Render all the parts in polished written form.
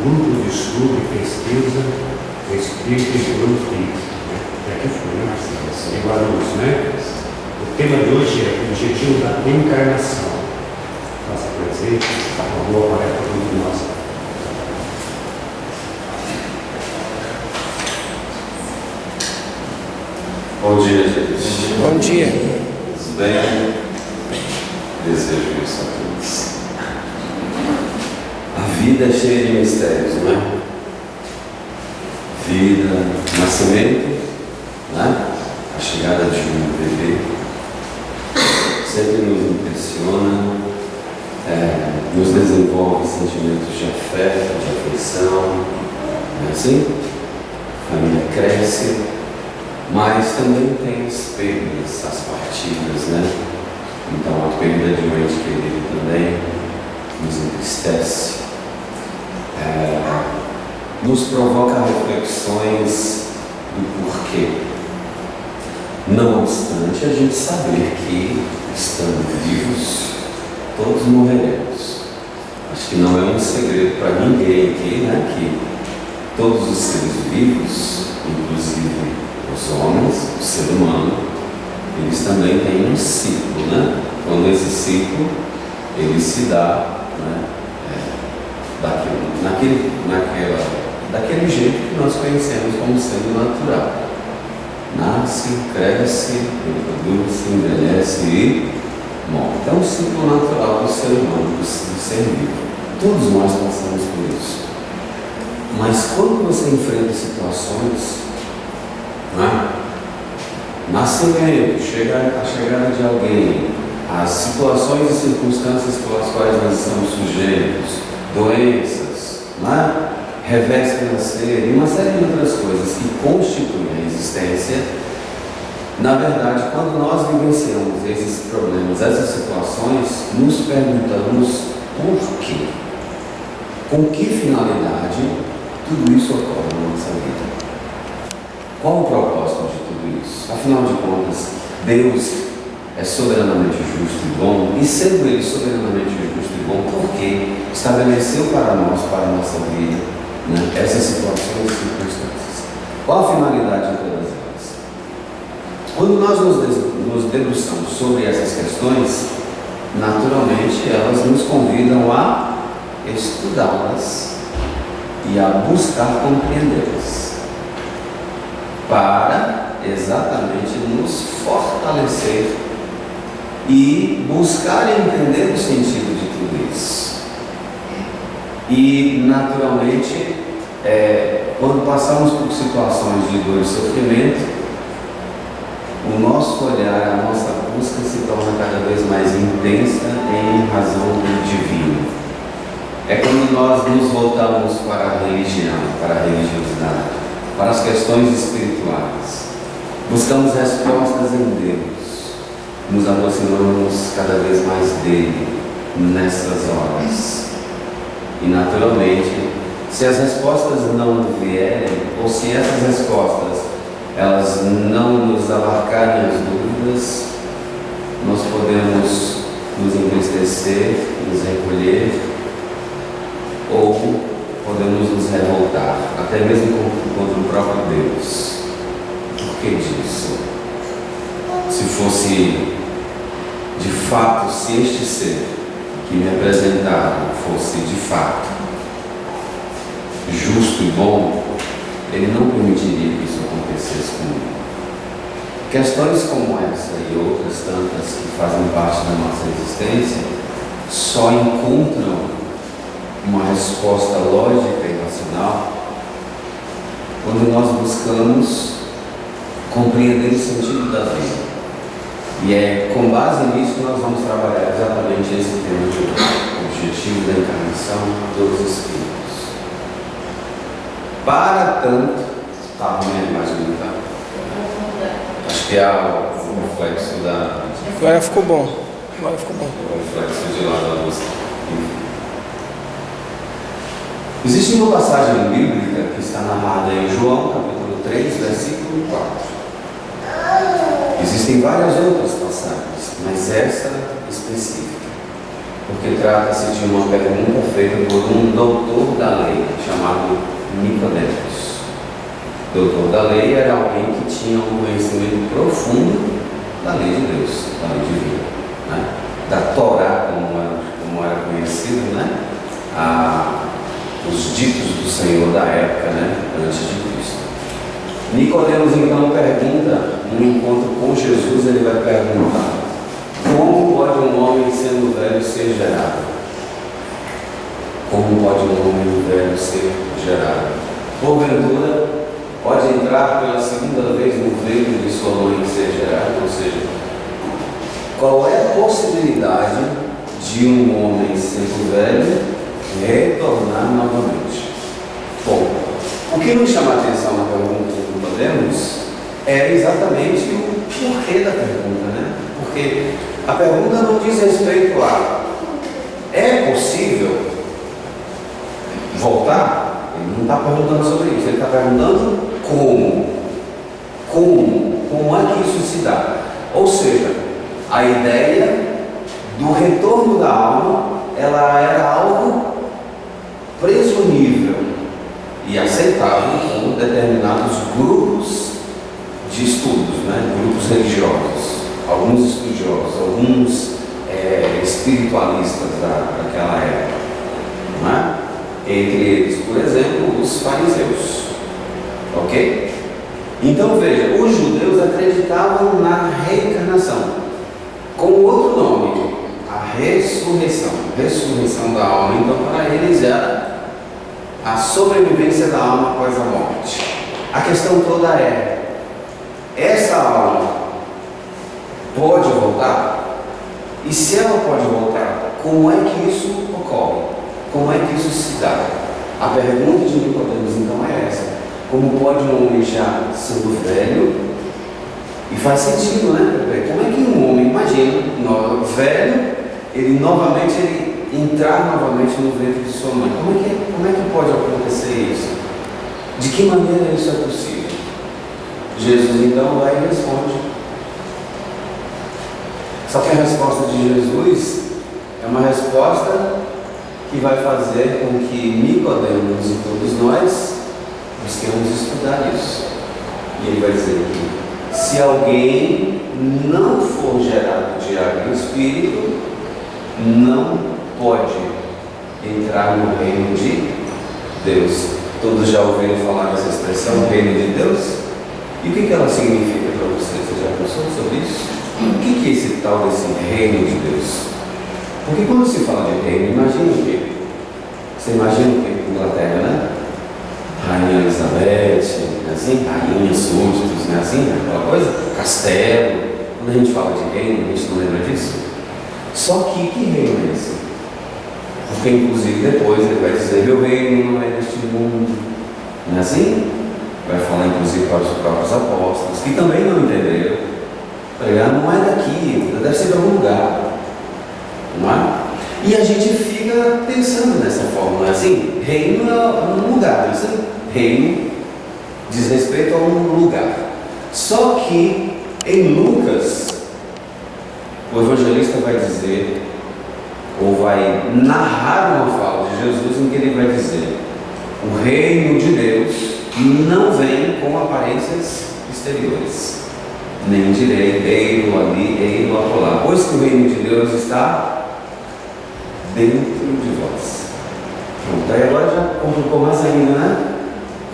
grupo de estudo e pesquisa Espírito e Grupo. Aqui foi, né, Marcelo? Em Guarulhos, né? O tema de hoje é o objetivo da encarnação. Faça presente, uma boa tarefa para todos nós. Bom dia, gente. Bom dia. Tudo bem? Desejo isso a todos. A vida é cheia de mistérios, não é? Vida, nascimento, né? A chegada de um bebê sempre nos impressiona, nos desenvolve sentimentos de afeto, de afeição, não é assim? A família cresce, mas também tem as perdas, as partidas, né? Então a perda de um ente querido também nos entristece, nos provoca reflexões do porquê. Não obstante a gente saber que, estando vivos, todos morreremos. Acho que não é um segredo para ninguém aqui, né? Que todos os seres vivos, inclusive os homens, o ser humano, eles também têm um ciclo, né? Quando esse ciclo ele se dá, né? Daquele jeito que nós conhecemos como sendo natural. Nasce, cresce, reproduz, envelhece e morre. Então, o ciclo natural do ser humano, do ser vivo. Todos nós passamos por isso. Mas quando você enfrenta situações, né? Nascimento, a chegada de alguém, as situações e circunstâncias pelas quais nós estamos sujeitos, doenças, né? Revés financeiro e uma série de outras coisas que constituem a existência. Na verdade, quando nós vivenciamos esses problemas, essas situações, nos perguntamos por quê? Com que finalidade tudo isso ocorre na nossa vida? Qual o propósito de tudo isso? Afinal de contas, Deus é soberanamente justo e bom, e sendo Ele soberanamente justo e bom, porque estabeleceu para nós, para a nossa vida, né, essas situações e circunstâncias. Qual a finalidade de todas elas? Quando nós nos debruçamos sobre essas questões, naturalmente elas nos convidam a estudá-las e a buscar compreendê-las, para exatamente nos fortalecer e buscar entender o sentido de tudo isso. E, naturalmente, quando passamos por situações de dor e sofrimento, o nosso olhar, a nossa busca se torna cada vez mais intensa em razão do divino. É quando nós nos voltamos para a religião, para a religiosidade, para as questões espirituais. Buscamos respostas em Deus. Nos aproximamos cada vez mais dele nessas horas. E naturalmente, se as respostas não vierem, ou se essas respostas elas não nos abarcarem as dúvidas, nós podemos nos entristecer, nos recolher, ou podemos nos revoltar, até mesmo contra o próprio Deus. Por que disso? Se fosse de fato, se este ser que me apresentaram fosse de fato justo e bom, ele não permitiria que isso acontecesse comigo. Questões como essa e outras tantas que fazem parte da nossa existência só encontram uma resposta lógica e racional quando nós buscamos compreender o sentido da vida. E é com base nisso que nós vamos trabalhar exatamente esse tema de hoje, o objetivo da encarnação dos Espíritos. Para tanto, está ruim a imagem, não está? Acho que é o reflexo da... Agora ficou bom. Agora ficou bom. O reflexo de lá da luz. Existe uma passagem bíblica que está narrada em João, capítulo 3, versículo 4. Existem várias outras passagens, mas essa específica. porque trata-se de uma pergunta feita por um doutor da lei, chamado Nicodemos. Doutor da lei era alguém que tinha um conhecimento profundo da lei de Deus, da lei divina, né? Da Torá, como era conhecido, né? Os ditos do Senhor da época, né? Antes de Cristo. Nicodemos então pergunta, no encontro com Jesus, ele vai perguntar: como pode um homem sendo velho ser gerado? Como pode um homem velho ser gerado? Porventura, pode entrar pela segunda vez no ventre de sua mãe e ser gerado? Ou seja, qual é a possibilidade de um homem sendo velho retornar novamente? Bom, o que nos chama a atenção na pergunta que podemos é exatamente o porquê da pergunta, né? Porque a pergunta não diz respeito a é possível voltar? Ele não está perguntando sobre isso, ele está perguntando como é que isso se dá? Ou seja, a ideia do retorno da alma, ela era algo presumível e aceitável por determinados grupos de estudos, né? Grupos religiosos, alguns estudiosos, alguns espiritualistas daquela época, não é? Entre eles, por exemplo, os fariseus. Ok? Então veja, os judeus acreditavam na reencarnação, com outro nome, a ressurreição da alma. Então para eles era a sobrevivência da alma após a morte. A questão toda é: essa alma pode voltar? E se ela pode voltar, como é que isso ocorre? Como é que isso se dá? A pergunta de Nicodemos então é essa: como pode um homem já sendo velho? E faz sentido, né, Pepe? Como é que um homem, imagina, velho, ele entrar novamente no ventre de sua mãe? Como é que pode acontecer isso? De que maneira isso é possível? Jesus então vai e responde. Só que a resposta de Jesus é uma resposta que vai fazer com que Nicodemos e todos nós busquemos estudar isso. E ele vai dizer que se alguém não for gerado de água e espírito, não pode entrar no reino de Deus. Todos já ouviram falar dessa expressão, reino de Deus? E o que ela significa para você? Você já pensou sobre isso? O que é esse tal desse reino de Deus? Porque quando se fala de reino, imagina o quê? Você imagina o quê? Inglaterra, né? Rainha Elizabeth, assim, rainha, súditos, né? Assim, aquela coisa, castelo. Quando a gente fala de reino, a gente não lembra disso. Só que reino é esse? Porque inclusive depois ele vai dizer: meu reino não é deste mundo. Não é assim? Vai falar inclusive para os próprios apóstolos, que também não entenderam. Pregar não é daqui, deve ser de algum lugar. Não é? E a gente fica pensando dessa forma, não é assim? Reino é um lugar, não é assim? Reino diz respeito a um lugar. Só que em Lucas, o evangelista vai dizer, ou vai narrar uma fala de Jesus em que ele vai dizer: o reino de Deus não vem com aparências exteriores, nem direi, ei-lo ali, ei-lo acolá, pois que o reino de Deus está dentro de vós. Pronto, aí agora já complicou mais ainda, né?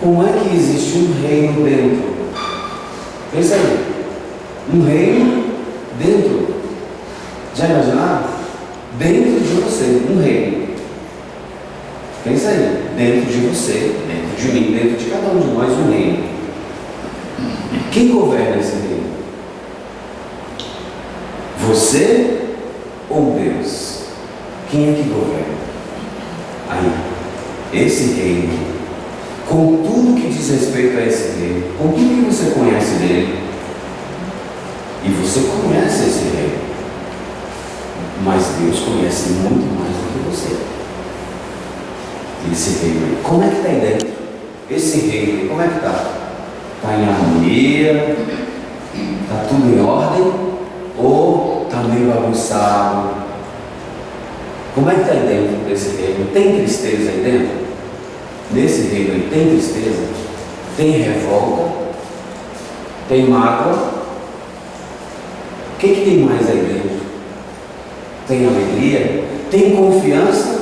Como é que existe um reino dentro? Pensa aí, um reino dentro. Já imaginaram? Dentro de você, um reino. Pensa aí, dentro de você, dentro de mim, dentro de cada um de nós, um reino. Quem governa esse reino? Você ou Deus? Quem é que governa? Aí, esse reino, com tudo que diz respeito a esse reino, com tudo que você conhece dele, e você conhece esse reino, mas Deus conhece muito mais do que você. Esse reino, como é que está aí dentro? Esse reino, como é que está? Está em harmonia? Está tudo em ordem? Ou está meio bagunçado? Como é que está aí dentro desse reino? Tem tristeza aí dentro? Nesse reino aí tem tristeza? Tem revolta? Tem mágoa? O que tem mais aí dentro? Tem alegria? Tem confiança?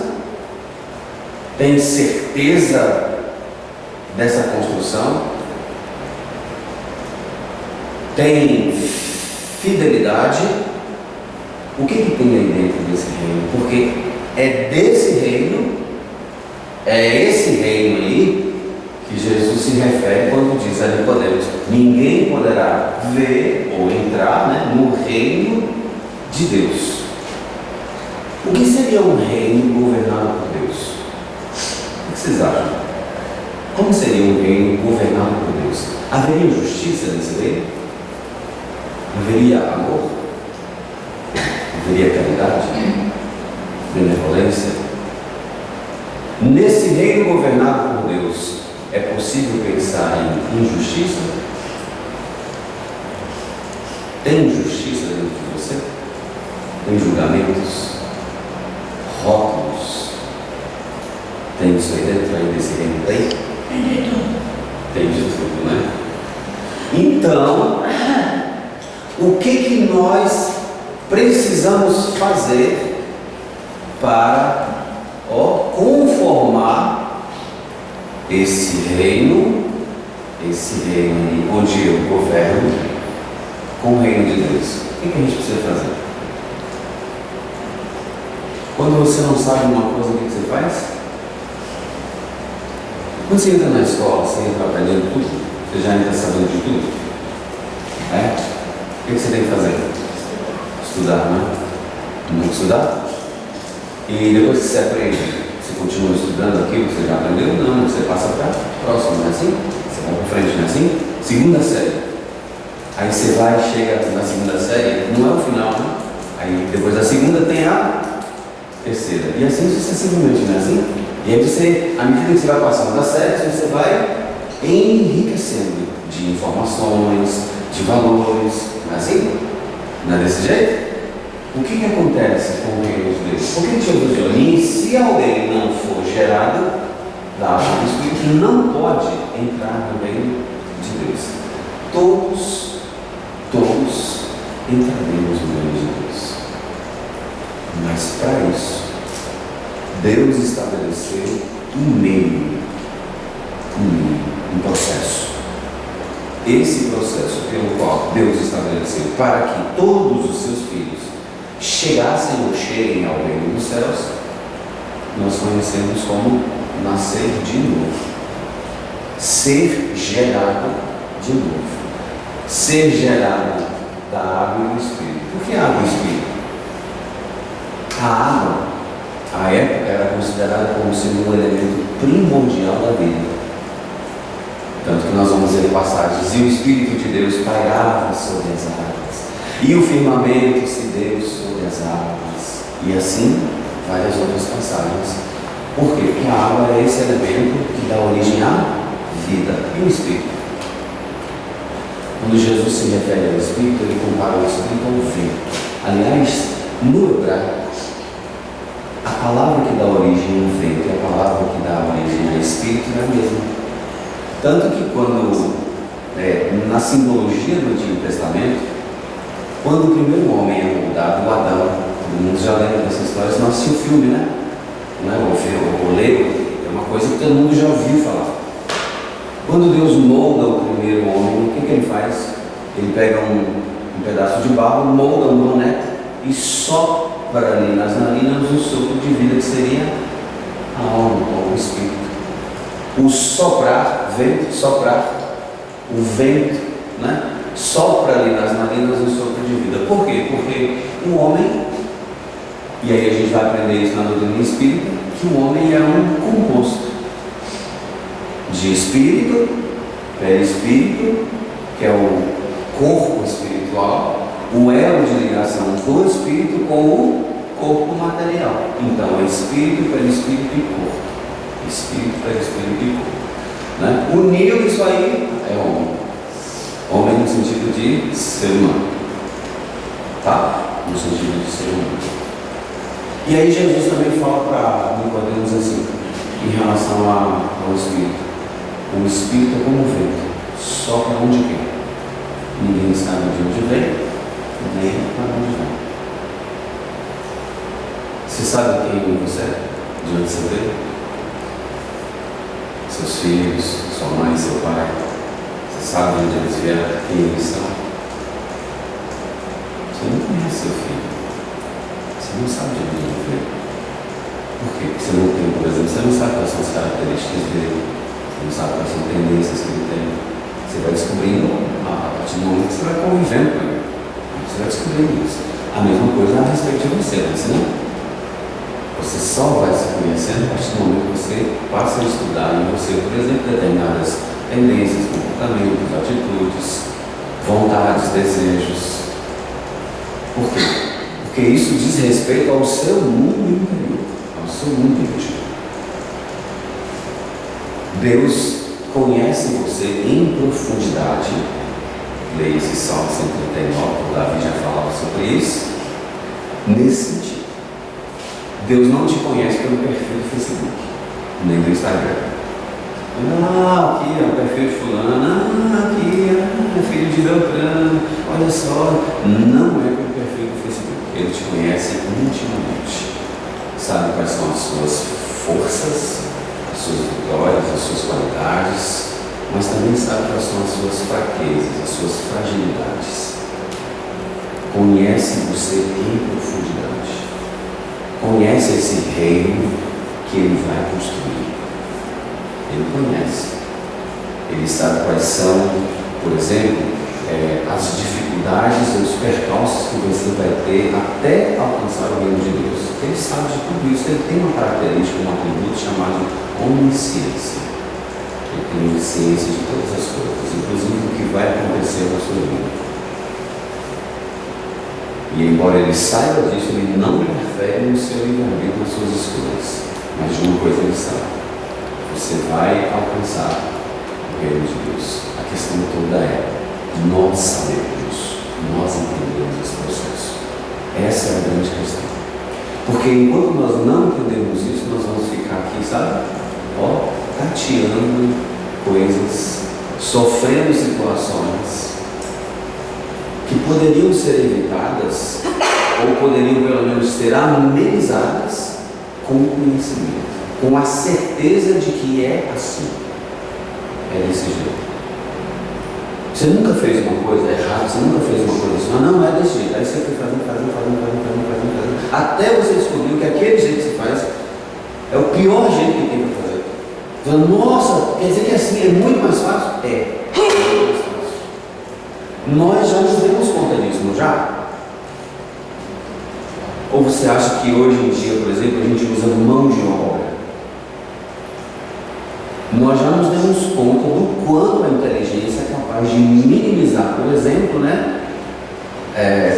Tem certeza dessa construção? Tem fidelidade? O que tem aí dentro desse reino? Porque é desse reino, é esse reino aí que Jesus se refere quando diz a Nicodemos: ninguém poderá ver ou entrar, no reino de Deus. O que seria um reino governado por Deus? O que vocês acham? Como seria um reino governado por Deus? Haveria justiça nesse reino? Haveria amor? Haveria caridade? Benevolência? Nesse reino governado por Deus, é possível pensar em injustiça? Tem justiça dentro de você? Tem julgamentos? Rótulos? Tem isso aí dentro aí desse reino? Tem de tudo, né? Então, o que nós precisamos fazer para conformar esse reino onde eu governo, com o reino de Deus? O que a gente precisa fazer? Quando você não sabe uma coisa, o que você faz? Quando você entra na escola, você entra aprendendo tudo, você já entra sabendo de tudo? O que você tem que fazer? Estudar, não é? Não estudar? E depois que você aprende, você continua estudando aquilo que você já aprendeu? Não, você passa para o próximo, não é assim? Você vai para frente, não é assim? Segunda série. Aí você vai, chega na segunda série, não é o final, né? Aí depois da segunda tem a terceira. E assim sucessivamente, não é assim? E aí você, à medida que você vai passando das séries, você vai enriquecendo de informações, de valores, não é assim? Não é desse jeito? O que acontece com o reino de Deus? Por que Jesus diz: se alguém não for gerado da água do Espírito, não pode entrar no reino de Deus? Todos entraremos no reino de Deus. Mas para isso, Deus estabeleceu um processo. Esse processo pelo qual Deus estabeleceu para que todos os seus filhos chegassem ou cheguem ao reino dos céus, nós conhecemos como nascer de novo, ser gerado de novo, ser gerado da água e do Espírito. Por que água e Espírito? A água, à época, era considerada como sendo um elemento primordial da vida. Tanto que nós vamos ver passagens: e o Espírito de Deus pairava sobre as águas, e o firmamento se deu sobre as águas, e assim várias outras passagens. Por quê? Porque a água é esse elemento que dá origem à vida. E o Espírito? Quando Jesus se refere ao Espírito, ele compara o Espírito ao vento. Aliás, no hebraico, a palavra que dá origem ao vento e a palavra que dá origem ao Espírito é a mesma. Tanto que na simbologia do Antigo Testamento, quando o primeiro homem é moldado, o Adão, todo mundo já lembra dessa história, senão assistiu o filme, né? O Lego é uma coisa que todo mundo já ouviu falar. Quando Deus molda o primeiro homem, o que ele faz? Ele pega um pedaço de barro, molda um boneco e sopra ali nas narinas um sopro de vida, que seria a alma ou o Espírito. O soprar, o vento, né? Sopra ali nas narinas um sopro de vida. Por quê? Porque o homem, e aí a gente vai aprender isso na doutrina espírita, que o homem é um composto de espírito, perispírito, que é o corpo espiritual, o elo de ligação do espírito com o corpo material. Então é espírito, perispírito e corpo. Espírito, perispírito e corpo. Né? Unido isso aí é homem. Homem no sentido de ser humano. Tá? No sentido de ser humano. E aí Jesus também fala para Nicodemos assim, em relação ao Espírito. O Espírito é como o vento, sopra onde quer. Ninguém sabe de onde vem, nem para onde vai. Você sabe quem você é? De onde você veio? Seus filhos, sua mãe, seu pai. Você sabe de onde eles vieram, quem eles são? Você não conhece seu filho. Você não sabe de onde ele veio. Por quê? Porque você não tem, por exemplo, você não sabe quais são as características dele. Você não sabe quais são as tendências que ele tem. Você vai descobrindo a partir do momento que você vai convivendo com ele. Você vai descobrindo isso. A mesma coisa a respeito de você, não? Você só vai se conhecendo a partir do momento que você passa a estudar em você, por exemplo, determinadas tendências, comportamentos, atitudes, vontades, desejos. Por quê? Porque isso diz respeito ao seu mundo interior, ao seu mundo íntimo. Deus conhece você em profundidade. Leia esse Salmo 139, Davi já falava sobre isso. Nesse sentido, Deus não te conhece pelo perfil do Facebook, nem do Instagram. Aqui é o perfil de fulano, aqui é filho de Beltrano, olha só. Não é pelo perfil do Facebook. Ele te conhece intimamente. Sabe quais são as suas forças, as suas vitórias, as suas qualidades, mas também sabe quais são as suas fraquezas, as suas fragilidades. Conhece você em profundidade. Conhece esse reino que ele vai construir. Ele conhece. Ele sabe quais são, por exemplo, as dificuldades e os percalços que você vai ter até alcançar o reino de Deus. Ele sabe de tudo isso. Ele tem uma característica, um atributo chamado onisciência. Ele tem ciência de todas as coisas, inclusive o que vai acontecer na sua vida. E embora ele saiba disso, ele não interfere no seu livre-arbítrio, nas suas escolhas. Mas de uma coisa ele sabe: você vai alcançar o reino de Deus. A questão toda é: nós sabemos, nós entendemos esse processo. Essa é a grande questão. Porque enquanto nós não entendemos isso, nós vamos ficar aqui, sabe? Tateando coisas, sofrendo situações que poderiam ser evitadas, ou poderiam pelo menos ser amenizadas com o conhecimento, com a certeza de que é assim. É desse jeito. Você nunca fez uma coisa errada, você nunca fez uma coisa assim, não é desse jeito. Aí você foi fazendo, até você descobriu que aquele jeito que você faz é o pior jeito que tem para fazer. Então, nossa, quer dizer que assim é muito mais fácil? É muito mais fácil. Nós já nos demos conta disso, não já? Ou você acha que hoje em dia, por exemplo, a gente usa mão de obra? Nós já nos demos conta do quanto a inteligência é capaz de minimizar, por exemplo,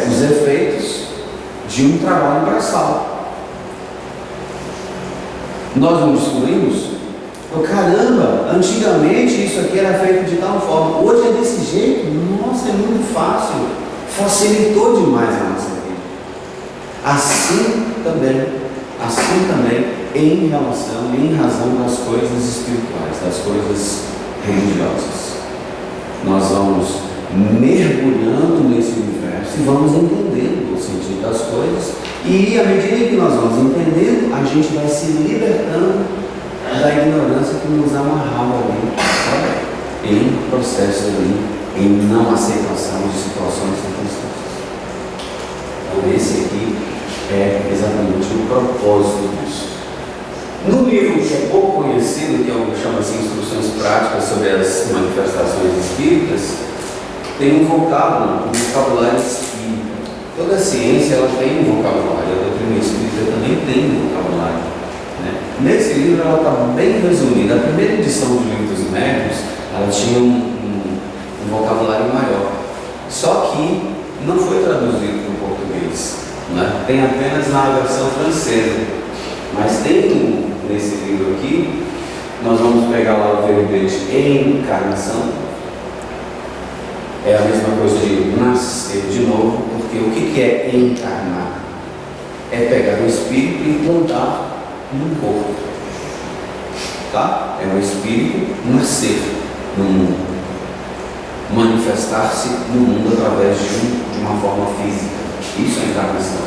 os efeitos de um trabalho braçal. Nós não descobrimos? Caramba, antigamente isso aqui era feito de tal forma, hoje é desse jeito. Nossa, é muito fácil, facilitou demais a nossa vida. Assim também em relação, em razão das coisas espirituais, das coisas religiosas. Nós vamos mergulhando nesse universo e vamos entendendo o sentido das coisas, e à medida que nós vamos entendendo, a gente vai se libertando da ignorância que nos amarrava ali, sabe? Em processo ali, em não aceitação de situações e circunstâncias. Então esse aqui é exatamente o propósito disso. No livro que é pouco conhecido, que eu chamo assim Instruções Práticas sobre as Manifestações Espíritas, tem um vocabulário espírita. Toda a ciência ela tem um vocabulário, a doutrina espírita também tem um vocabulário. Nesse livro ela está bem resumida. A primeira edição do Livro dos Médiuns, ela tinha um vocabulário maior, só que não foi traduzido para o português, tem apenas na versão francesa, mas tem nesse livro aqui. Nós vamos pegar lá o verbete encarnação, é a mesma coisa de nascer de novo, porque o que é encarnar? é pegar o espírito e implantar num corpo. Tá? É o espírito nascer no mundo, manifestar-se no mundo através de uma forma física. Isso é a encarnação.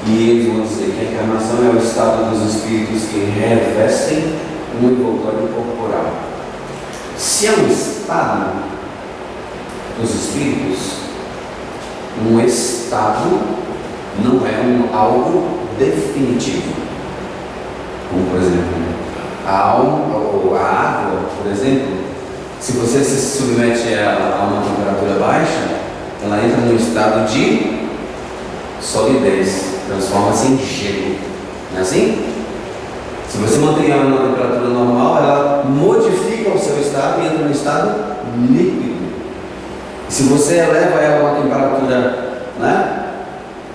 E eles vão dizer que a encarnação é o estado dos espíritos que revestem um envoltório corporal. Se é um estado dos espíritos, um estado não é algo definitivo. Como, por exemplo, a alma ou a água, por exemplo, se você se submete a uma temperatura baixa, ela entra num estado de solidez, transforma-se em gelo. Não é assim? Se você mantém ela na temperatura normal, ela modifica o seu estado e entra no estado líquido. Se você eleva ela a uma temperatura, né,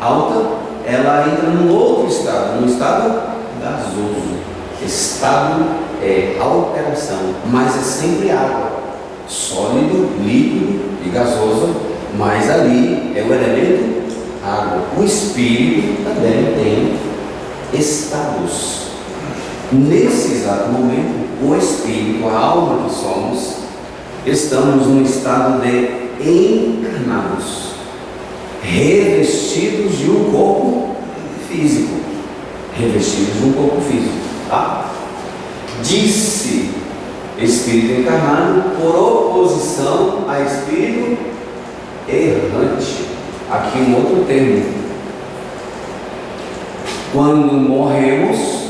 alta, ela entra num outro estado, num estado gasoso. Estado é alteração, mas é sempre água, sólido, líquido e gasoso, mas ali é o elemento água. O espírito também tem estados. Nesse exato momento, o espírito, a alma que somos, estamos num estado de encarnados, revestidos de um corpo físico. Revestidos de um corpo físico. Tá? Disse espírito encarnado por oposição a espírito errante. Aqui um outro termo. Quando morremos,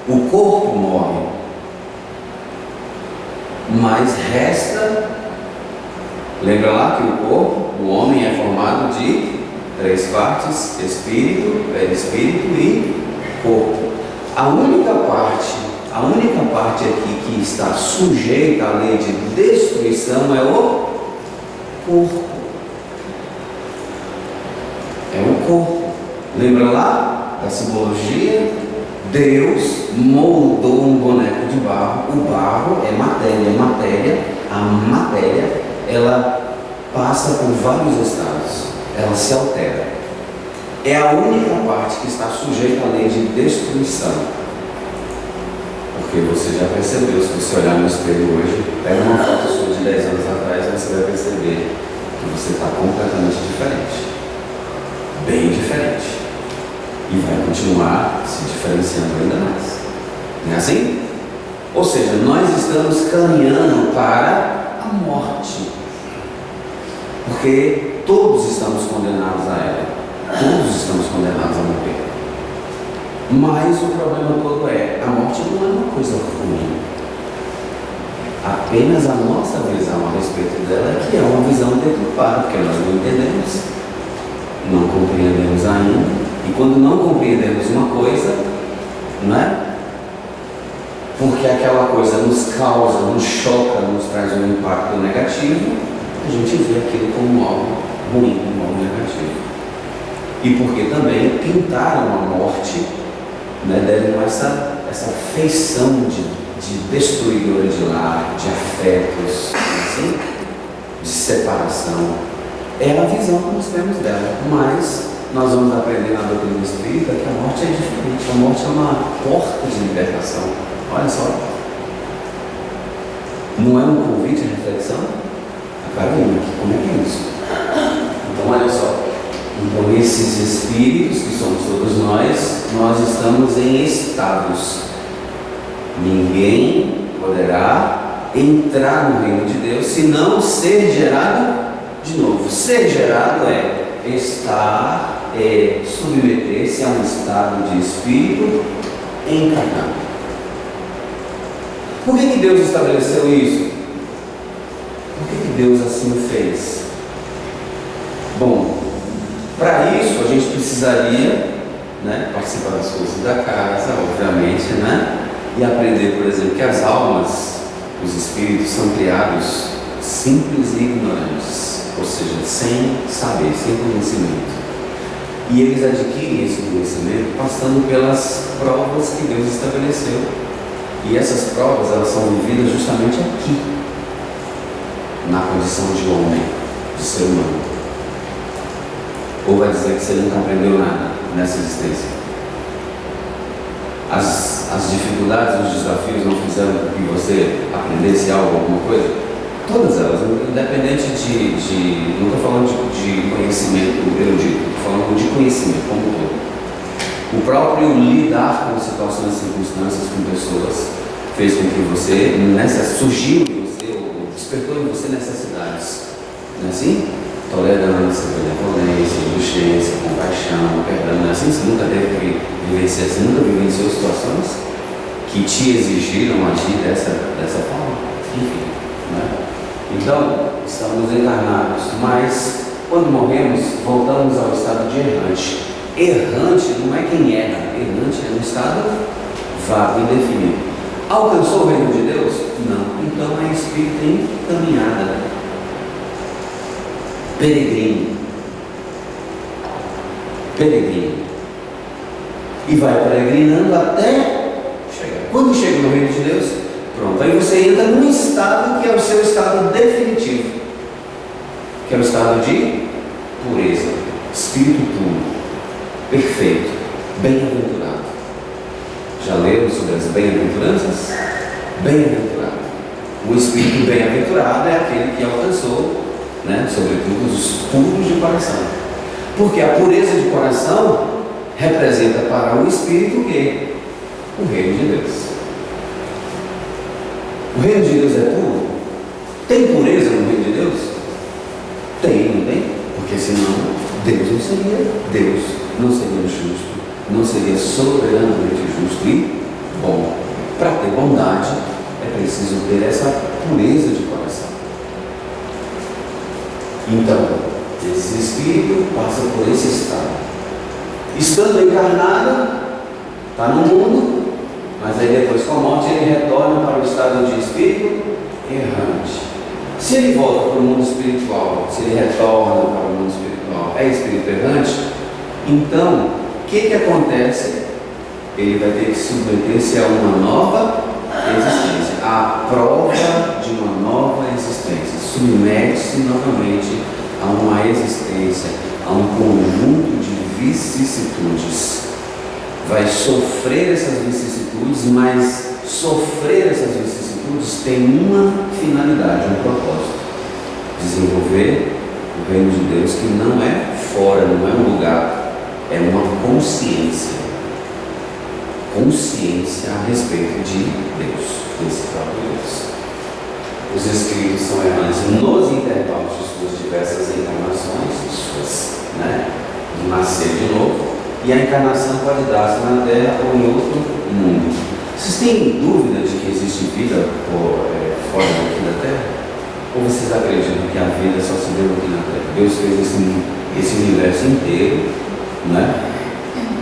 o corpo morre, mas resta. Lembra lá que o corpo, o homem é formado de 3 partes: espírito, perispírito e corpo. A única parte aqui que está sujeita à lei de destruição é o corpo. É o corpo. Lembra lá da simbologia? Deus moldou um boneco de barro. O barro é matéria. A matéria, ela passa por vários estados. Ela se altera. É a única parte que está sujeita à lei de destruição. Porque você já percebeu, se você olhar no espelho hoje, pega uma foto sua de 10 anos atrás, você vai perceber que você está completamente diferente. Bem diferente. E vai continuar se diferenciando ainda mais. Não é assim? Ou seja, nós estamos caminhando para a morte. Porque todos estamos condenados a ela. Todos estamos condenados a morrer. Mas o problema todo é, a morte não é uma coisa ruim. Apenas a nossa visão a respeito dela é que é uma visão deturpada, porque nós não entendemos, não compreendemos ainda. E quando não compreendemos uma coisa, não é? Porque aquela coisa nos causa, nos choca, nos traz um impacto negativo, a gente vê aquilo como algo ruim, como algo negativo. E porque também pintaram a morte, né, deram essa feição de destruidora de lar, de afetos, assim, de separação. É a visão que nós temos dela, mas nós vamos aprender na doutrina espírita que a morte é diferente. A morte é uma porta de libertação. Olha só. Não é um convite à reflexão? Caramba, como é que é isso? Então, olha só. Então, esses espíritos, que somos todos nós estamos em estados. Ninguém poderá entrar no reino de Deus se não ser gerado de novo. Ser gerado é estar, submeter-se a um estado de espírito encarnado. Por que Deus estabeleceu isso? Por que Deus assim fez? Bom, para isso a gente precisaria, né, participar das coisas da casa, obviamente, né, e aprender, por exemplo, que as almas, os espíritos, são criados simples e ignorantes, ou seja, sem saber, sem conhecimento. E eles adquirem esse conhecimento passando pelas provas que Deus estabeleceu. E essas provas, elas são vividas justamente aqui, na condição de homem, de ser humano. Ou vai dizer que você nunca aprendeu nada nessa existência? As dificuldades, os desafios não fizeram com que você aprendesse algo, alguma coisa? Todas elas, independente de não estou falando de conhecimento erudito, estou falando de conhecimento como um todo. O próprio lidar com situações, circunstâncias, com pessoas, fez com que você, surgiu em você, ou despertou em você necessidades. Não é assim? Tolerância, benevolência, indulgência, compaixão, perdão. Não é assim? Você nunca teve que vivenciar, você nunca vivenciou situações que te exigiram agir dessa forma? Enfim, né? Então, estamos encarnados, mas quando morremos, voltamos ao estado de errante. Errante não é quem erra, errante é um estado vago, indefinido. Alcançou o reino de Deus? Não. Então é espírito em caminhada, peregrino. E vai peregrinando até chegar. Quando chega no reino de Deus, pronto, aí você entra num estado que é o seu estado definitivo, que é o estado de pureza, espírito puro, perfeito, bem-aventurado. Já lemos sobre as bem-aventuranças? Bem-aventurado. O espírito bem-aventurado é aquele que alcançou, né, sobretudo os puros de coração. Porque a pureza de coração representa para o espírito o quê? O reino de Deus. O reino de Deus é puro? Tem pureza no reino de Deus? Tem, não tem? Porque senão Deus não seria Deus, não seria justo, não seria soberanamente justo e bom. Para ter bondade é preciso ter essa pureza de coração. Então, esse espírito passa por esse estado. Estando encarnado, está no mundo, mas aí depois com a morte ele retorna para o estado de espírito errante. Se ele volta para o mundo espiritual, se ele retorna para o mundo espiritual, é espírito errante, então o que acontece? Ele vai ter que submeter-se a uma nova existência, à prova de uma nova existência. Submete-se novamente a uma existência, a um conjunto de vicissitudes. Vai sofrer essas vicissitudes, mas sofrer essas vicissitudes tem uma finalidade, um propósito: desenvolver o reino de Deus, que não é fora, não é um lugar, é uma consciência a respeito de Deus, desse próprio Deus. Os espíritos são errantes nos intervalos de suas diversas encarnações, de nascer de novo, e a encarnação pode dar-se na Terra ou em outro mundo. Vocês têm dúvida de que existe vida fora daqui da Terra? Ou vocês acreditam que a vida só se deu aqui na Terra? Deus fez esse universo inteiro, né?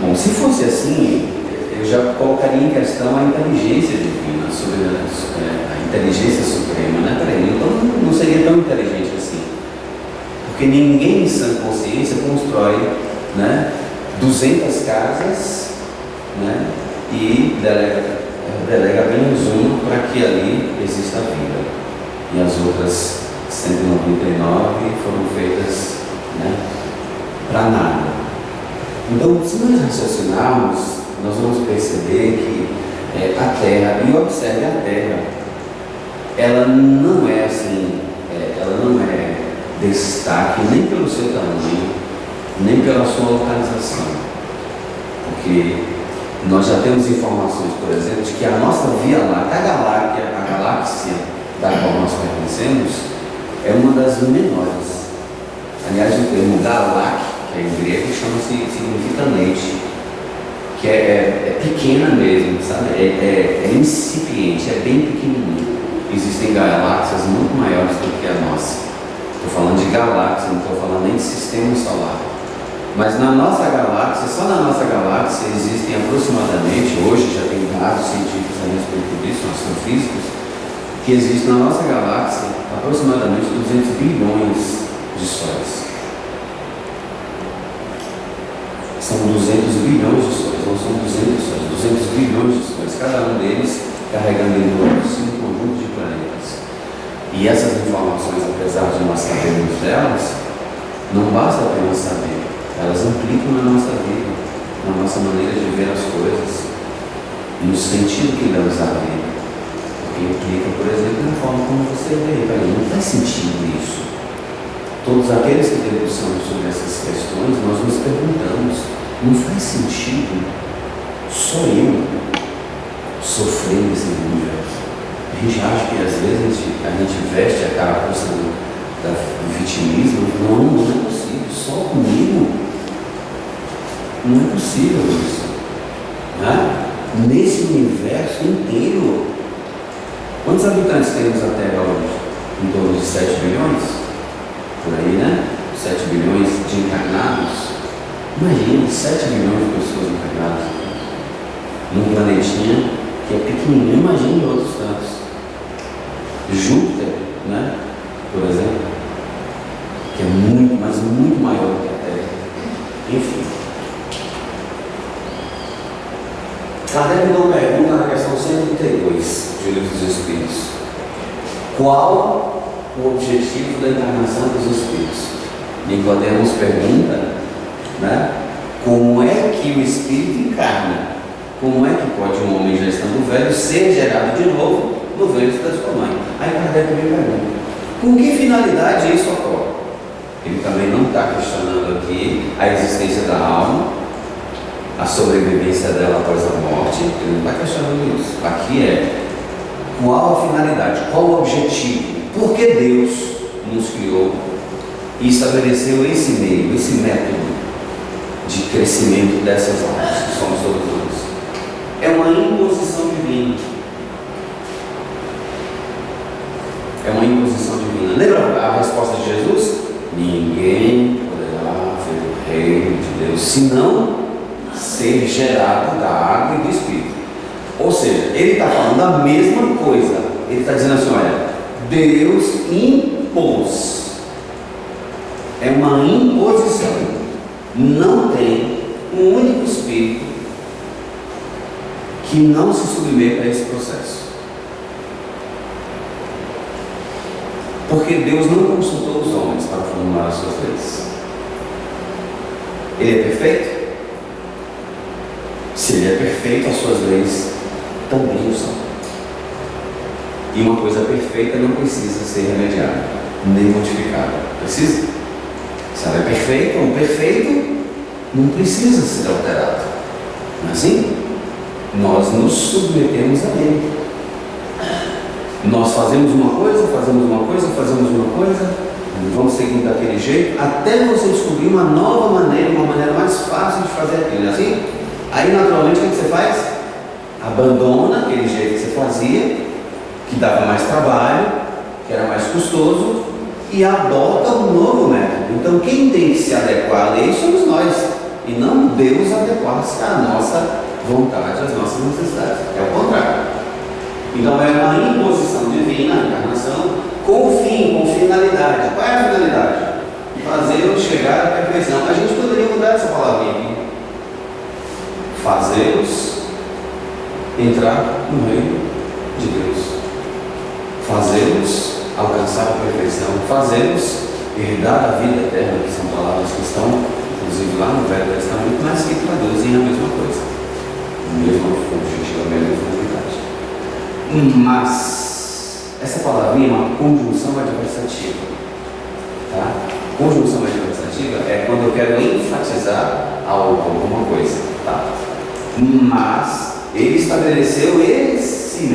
Bom, se fosse assim, eu já colocaria em questão a inteligência divina, a inteligência suprema, né? Então não seria tão inteligente assim. Porque ninguém em sã consciência constrói, 200 casas, e delega apenas uma para que ali exista a vida. E as outras 199 foram feitas para nada. Então, se nós raciocinarmos, nós vamos perceber que a Terra, e observe a Terra, ela não é assim, ela não é destaque nem pelo seu tamanho, nem pela sua localização. Porque nós já temos informações, por exemplo, de que a nossa Via Láctea, a galáxia da qual nós pertencemos, é uma das menores. Aliás, o termo galáctica, que é em grego, significa leite, que é pequena mesmo, sabe? É incipiente, é bem pequenininho. Existem galáxias muito maiores do que a nossa. Estou falando de galáxia, não estou falando nem de sistema solar. Mas na nossa galáxia, só na nossa galáxia existem aproximadamente, hoje já tem dados científicos a respeito disso, astrofísicos, que existem na nossa galáxia aproximadamente 200 bilhões de sóis. São 200 bilhões de sóis, não são 200 sóis, 200 bilhões de sóis, cada um deles carregando em si um conjunto de planetas. E essas informações, apesar de nós sabermos delas, não basta apenas saber. elas implicam na nossa vida, na nossa maneira de ver as coisas, no sentido que damos à vida. Porque implica, por exemplo, na forma como você vê. Não faz sentido isso. Todos aqueles que debruçamos sobre essas questões, nós nos perguntamos, não faz sentido só eu sofrer nesse universo? A gente acha que às vezes a gente veste a carapuça do vitimismo. Não é possível. Só comigo não é possível isso. Né? Nesse universo inteiro. Quantos habitantes temos na Terra hoje? Em torno de 7 bilhões? Por aí, né? 7 bilhões de encarnados. Imagina, 7 bilhões de pessoas encarnadas num planetinha que é pequenininho. Imagine outros tantos. Júpiter, né? Por exemplo, que é muito, mas muito maior do que a Terra. Enfim. Kardec então pergunta na questão 132 de Livro dos Espíritos: qual o objetivo da encarnação dos Espíritos? Nicodemos pergunta, né, como é que o Espírito encarna? Como é que pode um homem já estando velho ser gerado de novo no ventre da sua mãe? Aí Kardec me pergunta: com que finalidade isso ocorre? Ele também não está questionando aqui a existência da alma, a sobrevivência dela após a morte. Ele não está questionando isso. Aqui é qual a finalidade, qual o objetivo, por que Deus nos criou e estabeleceu esse meio, esse método de crescimento dessas almas que somos todos nós. É uma imposição divina. É uma imposição divina. Lembra a resposta de Jesus? Ninguém poderá ver o reino de Deus senão ser gerado da água e do Espírito. Ou seja, ele está falando a mesma coisa. Ele está dizendo assim: olha, Deus impôs. É uma imposição. Não tem um único Espírito que não se submeta a esse processo. Porque Deus não consultou os homens para formular as suas leis. Ele é perfeito? Se ele é perfeito, as suas leis também o são. E uma coisa perfeita não precisa ser remediada, nem modificada. Precisa? Se ela é perfeita, o perfeito não precisa ser alterado. Não é assim? Nós nos submetemos a ele. Nós fazemos uma coisa, vamos seguindo daquele jeito, até você descobrir uma nova maneira, uma maneira mais fácil de fazer aquilo. Não é assim? Aí naturalmente o que você faz? Abandona aquele jeito que você fazia, que dava mais trabalho, que era mais custoso, e adota um novo método. Então quem tem que se adequar à lei somos nós, e não Deus adequar-se à nossa vontade, às nossas necessidades. É o contrário. Então é uma imposição divina, a encarnação, com fim, com finalidade. Qual é a finalidade? Fazê-los chegar à perfeição. A gente poderia mudar essa palavrinha aqui. Fazê-los entrar no reino de Deus. Fazê-los alcançar a perfeição. Fazê-los herdar a vida eterna, que são palavras que estão, inclusive lá no Velho Testamento, mas que traduzem a mesma coisa. O mesmo objetivo, a mesma unidade. Mas essa palavrinha é uma conjunção adversativa. Tá? Conjunção adversativa é quando eu quero enfatizar alguma coisa. Tá? Mas ele estabeleceu esse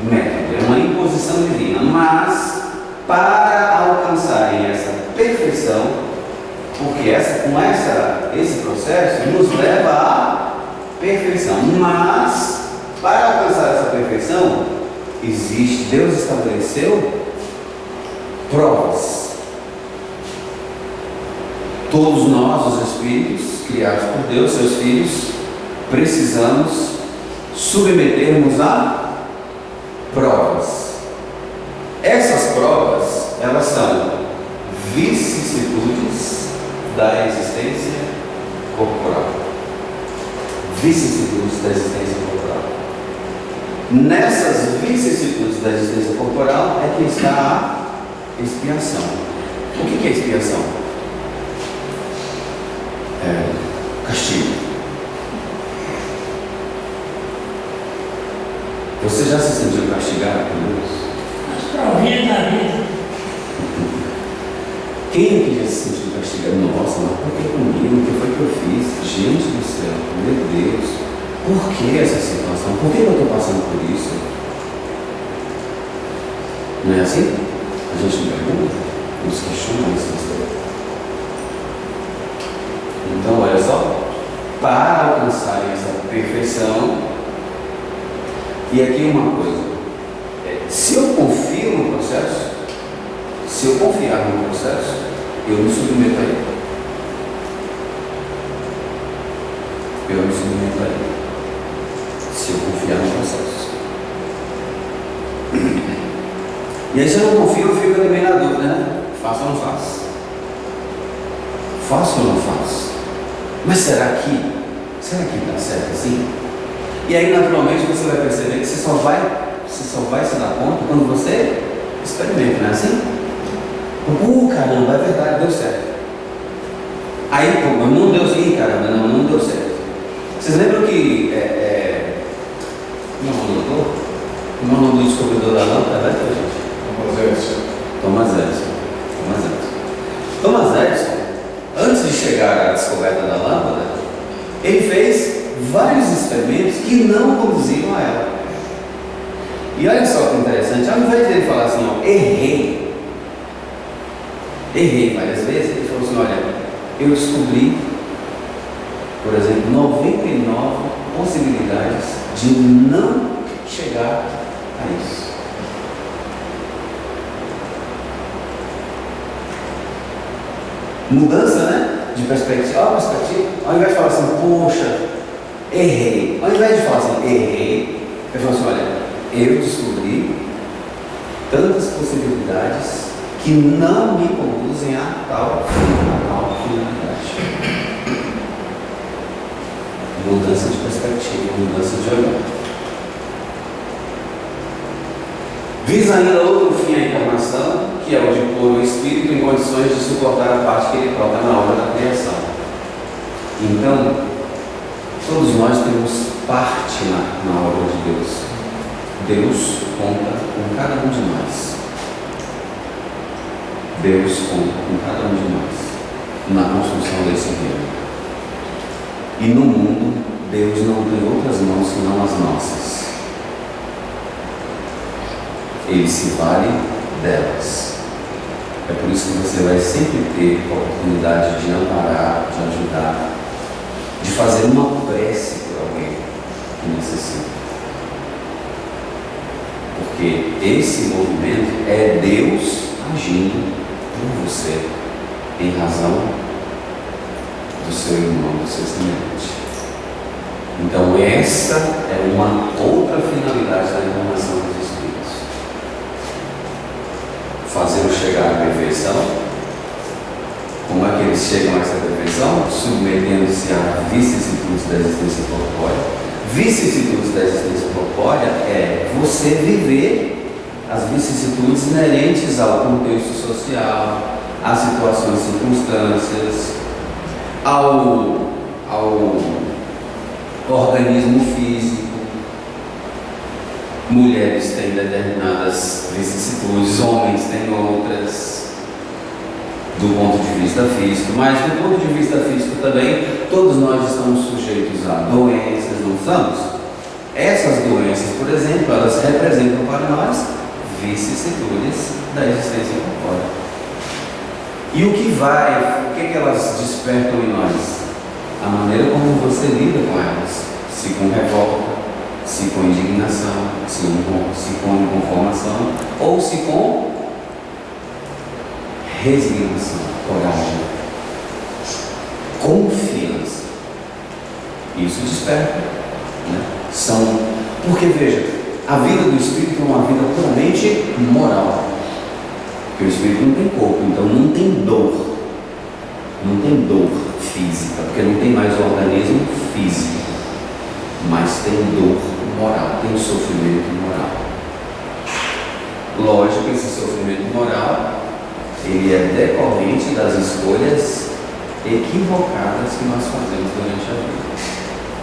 método, é uma imposição divina. Mas para alcançarem essa perfeição, porque esse processo nos leva à perfeição. Mas para alcançar essa perfeição, Deus estabeleceu provas. Todos nós, os espíritos criados por Deus, seus filhos, precisamos submetermos a provas. Essas provas, elas são vicissitudes da existência corporal. Vicissitudes da existência corporal. Nessas vicissitudes da existência corporal é que está a expiação. O que é expiação? castigo. Você já se sentiu castigado por Deus? As provinhas da vida. Quem é que já se sentiu castigado? Nossa, mas por que comigo? O que foi que eu fiz? Gente do céu, meu Deus, por que essa situação? Por que eu estou passando por isso? Não é assim? A gente pergunta, nos questiona isso. Então, olha só, para alcançar essa perfeição, e aqui uma coisa, se eu confio no processo, se eu confiar no processo, eu me submeto a ele. Eu me submeto a ele. Se eu confiar no processo. E aí, se eu não confio, eu fico também na dúvida, né? Faço ou não faço? Faço ou não faço? Mas será que dá certo assim? E aí, naturalmente, você vai perceber que você só vai se dar conta quando você experimenta, não é assim? Caramba, é verdade, deu certo. Aí, pô, mas não deu certo, caramba, não deu certo. Vocês lembram que o nome do descobridor da lâmpada, vai ter, gente? Thomas Edison, antes de chegar à descoberta da lâmpada, ele fez vários experimentos que não conduziram a ela. E olha só que interessante, ao invés de ele falar assim, ó, errei várias vezes, ele falou assim, olha, eu descobri, por exemplo, 99 possibilidades de não chegar a isso. Mudança, né? De perspectiva. Ao invés de falar assim, poxa, errei. Ao invés de falar assim, errei, ele falou assim, olha, eu descobri tantas possibilidades que não me conduzem a tal finalidade. Mudança de perspectiva, mudança de olhar. Visa ainda outro fim à encarnação, que é o de pôr o Espírito em condições de suportar a parte que ele toca na obra da criação. Então, todos nós temos parte na obra de Deus. Deus conta com cada um de nós. Deus conta com cada um de nós na construção desse reino. E no mundo, Deus não tem outras mãos senão as nossas. Ele se vale delas. É por isso que você vai sempre ter a oportunidade de amparar, de ajudar, de fazer uma prece por alguém que necessita. Porque esse movimento é Deus agindo por você, em razão do seu irmão, do seu semelhante. Então essa é uma outra finalidade da encarnação dos Espíritos. Fazê-los chegar à perfeição. Como é que eles chegam a essa perfeição? Submetendo-se a vicissitudes da existência corpórea. Vicissitudes da existência corpórea é você viver as vicissitudes inerentes ao contexto social, às situações, circunstâncias, ao organismo físico. Mulheres têm determinadas vicissitudes, homens têm outras, do ponto de vista físico, mas do ponto de vista físico também, todos nós estamos sujeitos a doenças, não estamos? Essas doenças, por exemplo, elas representam para nós vicissitudes da existência corpórea. E o que elas despertam em nós? A maneira como você lida com elas, se com revolta, se com indignação, se com inconformação, ou se com resignação, coragem, confiança. Isso desperta, né? Porque veja, a vida do Espírito é uma vida puramente moral. Porque o Espírito não tem corpo, então não tem dor. Não tem dor física, porque não tem mais o organismo físico. Mas tem dor moral, tem sofrimento moral. Lógico que esse sofrimento moral, ele é decorrente das escolhas equivocadas que nós fazemos durante a vida.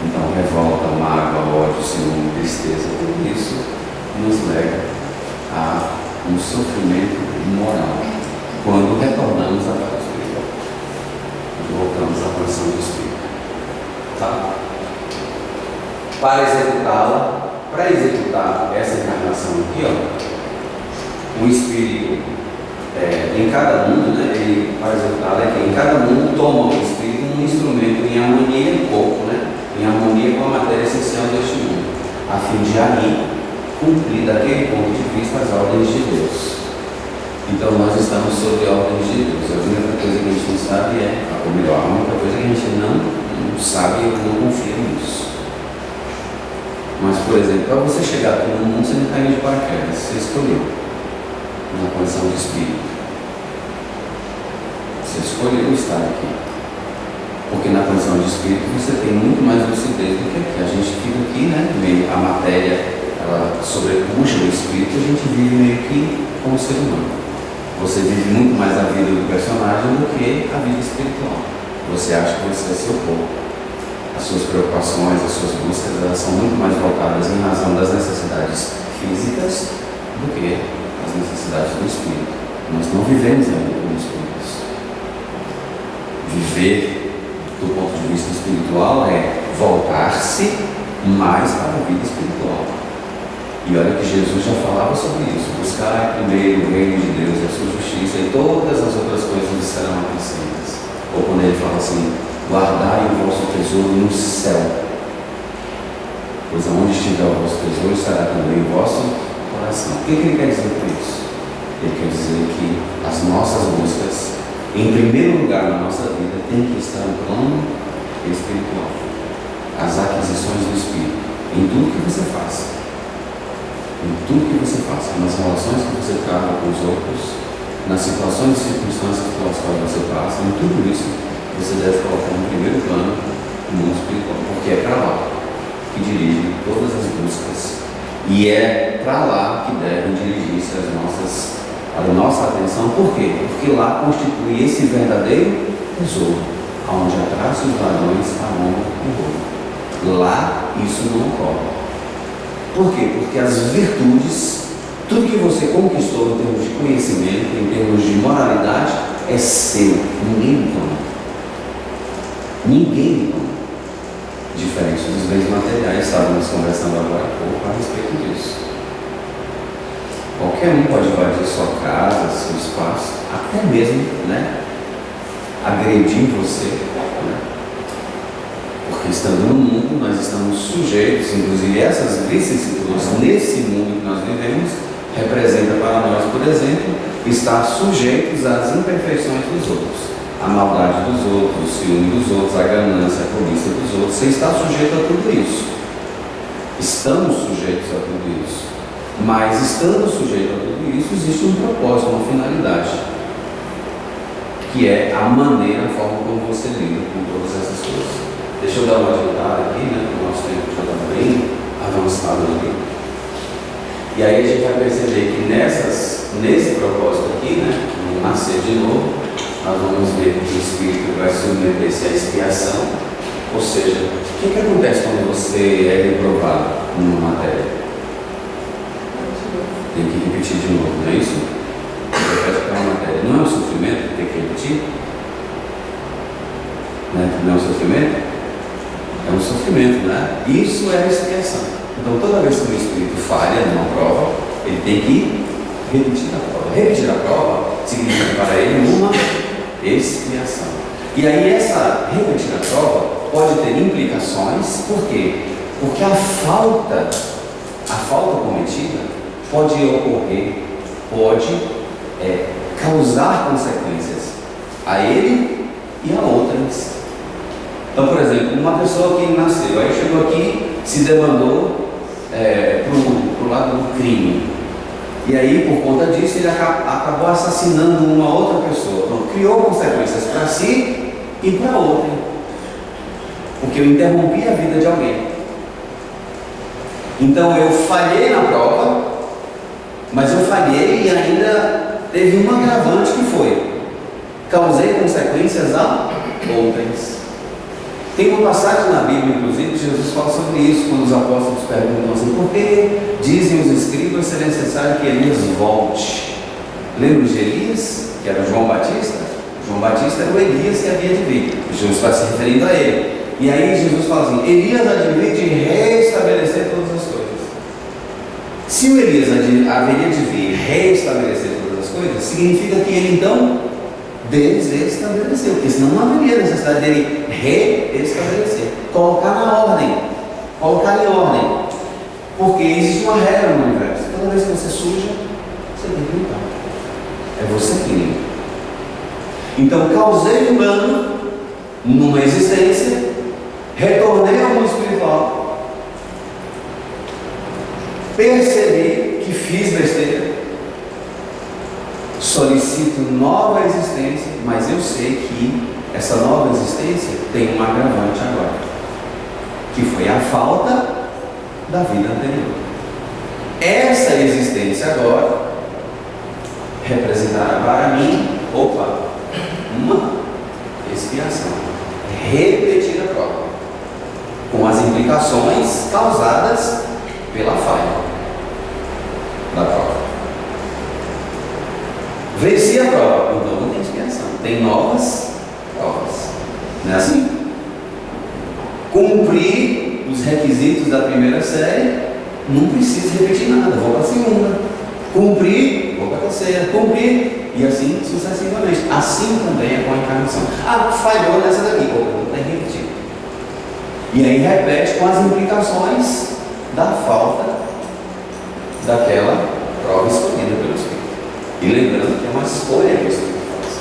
Então, revolta, mágoa, ódio, ciúme, tristeza, tudo isso nos leva a um sofrimento moral quando retornamos à paz espiritual, quando voltamos à condição do Espírito. Tá? Para executar essa encarnação aqui, ó, o Espírito em cada mundo, né, ele, para executar, em cada mundo toma o Espírito um instrumento em harmonia, em harmonia com a matéria essencial deste mundo, a fim de ali cumprir daquele ponto de vista as ordens de Deus. Então nós estamos sob ordens de Deus. A única coisa que a gente não sabe ou melhor, a única coisa que a gente não sabe e não confia nisso. Mas, por exemplo, para você chegar aqui no mundo, você não caiu de paraquedas, você escolheu uma condição de espírito. Você escolheu estar aqui. Porque na condição de espírito você tem muito mais lucidez do que aqui. A gente fica aqui, né? Meio a matéria, ela sobrepuxa o espírito, a gente vive meio que como ser humano. Você vive muito mais a vida do personagem do que a vida espiritual. Você acha que você é seu corpo. As suas preocupações, as suas buscas, elas são muito mais voltadas em razão das necessidades físicas do que as necessidades do espírito. Nós não vivemos ainda como espíritos. Viver do ponto de vista espiritual é voltar-se mais para a vida espiritual. E olha que Jesus já falava sobre isso. Buscar primeiro o reino de Deus e a sua justiça, e todas as outras coisas serão acrescidas. Ou quando ele fala assim, guardai o vosso tesouro no céu, pois aonde estiver o vosso tesouro estará também o vosso coração. O que ele quer dizer com isso? Ele quer dizer que as nossas buscas, em primeiro lugar na nossa vida, tem que estar no plano espiritual. As aquisições do Espírito, em tudo que você faça. Em tudo que você faça, nas relações que você trata com os outros, nas situações e circunstâncias pelas quais você passa, em tudo isso, você deve colocar no primeiro plano o mundo espiritual, porque é para lá que dirige todas as buscas e é para lá que devem dirigir-se a nossa atenção. Por quê? Porque lá constitui esse verdadeiro tesouro, onde atrás os ladrões arrombam o ouro. Lá isso não ocorre. Por quê? Porque as virtudes, tudo que você conquistou em termos de conhecimento, em termos de moralidade, é seu, ninguém lhe toma. Ninguém lhe toma. Diferente dos bens materiais, estávamos conversando agora há pouco a respeito disso. Qualquer um pode invadir sua casa, seu espaço, até mesmo, agredir você, Porque estando no mundo, nós estamos sujeitos, inclusive essas vicissitudes nesse mundo que nós vivemos, representa para nós, por exemplo, estar sujeitos às imperfeições dos outros. A maldade dos outros, o ciúme dos outros, a ganância, a cobiça dos outros. Você está sujeito a tudo isso. Estamos sujeitos a tudo isso. Mas estando sujeito a tudo isso, existe um propósito, uma finalidade, que é a maneira, a forma como você lida com todas essas coisas. Deixa eu dar uma adiantada aqui, o nosso tempo já está bem avançado aqui. E aí a gente vai perceber que nesse propósito aqui, no nascer de novo, nós vamos ver que o Espírito vai submeter-se à expiação. Ou seja, o que acontece quando você é reprovado numa matéria? Tem que repetir de novo, não é isso? Repete para uma matéria. Não é um sofrimento que tem que repetir? Não é um sofrimento? É um sofrimento, Isso é a expiação. Então, toda vez que o Espírito falha numa prova, ele tem que repetir a prova. Repetir a prova significa para ele uma expiação. E aí, essa repetir a prova pode ter implicações. Por quê? Porque a falta cometida pode ocorrer, pode causar consequências a ele e a outras. Então, por exemplo, uma pessoa que nasceu, aí chegou aqui, se demandou para o lado do crime. E aí, por conta disso, ele acabou assassinando uma outra pessoa. Então, criou consequências para si e para outra. Porque eu interrompi a vida de alguém. Então, eu falhei na prova, mas eu falhei e ainda teve um agravante que foi: causei consequências a outras. Tem uma passagem na Bíblia, inclusive, que Jesus fala sobre isso, quando os apóstolos perguntam assim: por que dizem os escribas ser necessário que Elias volte? Lembra de Elias, que era João Batista? João Batista era o Elias que havia de vir. Jesus está se referindo a ele. E aí Jesus fala assim: Elias há de vir de reestabelecer todas as coisas. Se o Elias haveria de vir reestabelecer todas as coisas, significa que ele então desestabeleceu, porque senão não haveria necessidade dele reestabelecer, colocar na ordem, colocar em ordem, porque existe uma regra no universo: toda vez que você suja, você tem que limpar, é você que limpa. Então causei um dano numa existência, retornei ao mundo espiritual, percebi que fiz besteira, solicito nova existência, mas eu sei que essa nova existência tem um agravante agora, que foi a falta da vida anterior. Essa existência agora representará para mim, uma expiação, repetir a prova, com as implicações causadas pela falha da prova. Venci a prova, então não tem expiação, tem novas provas. Não é assim? Cumpri os requisitos da primeira série, não preciso repetir nada, vou para a segunda. Cumpri, vou para a terceira. Cumpri, e assim sucessivamente. Assim também é com a encarnação. Falhou nessa daqui, não tem que repetir. E aí repete com as implicações da falta daquela prova escolhida pelo Espírito. E lembrando que é uma escolha que o Espírito faz.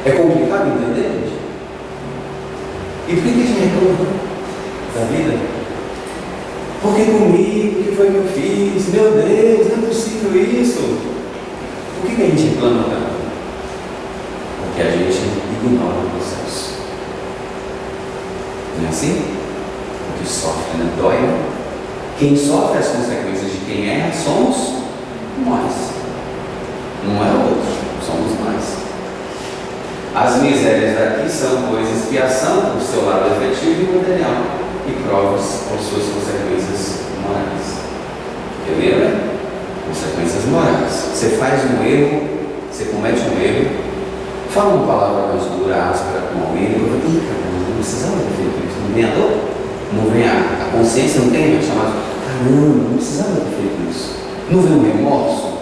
É complicado entender, gente? E por que a gente reclama da vida? Porque comigo, o que foi que eu fiz? Meu Deus, não é possível isso. Por que a gente reclama tanto? Porque a gente ignora o processo. Não é assim? O que sofre, né? Dói, né? Quem sofre as consequências de quem erra somos nós. Não é o outro, somos nós. As misérias daqui são, pois, expiação por seu lado efetivo e material, e provas por suas consequências morais. Porque lembra? Consequências morais. Você faz um erro, você comete um erro, fala uma palavra mais dura, áspera com alguém, e caramba, não precisava ter feito isso. Não vem a dor? Não vem a consciência, não tem a chamada, caramba, não precisava ter feito isso. Não vem o remorso?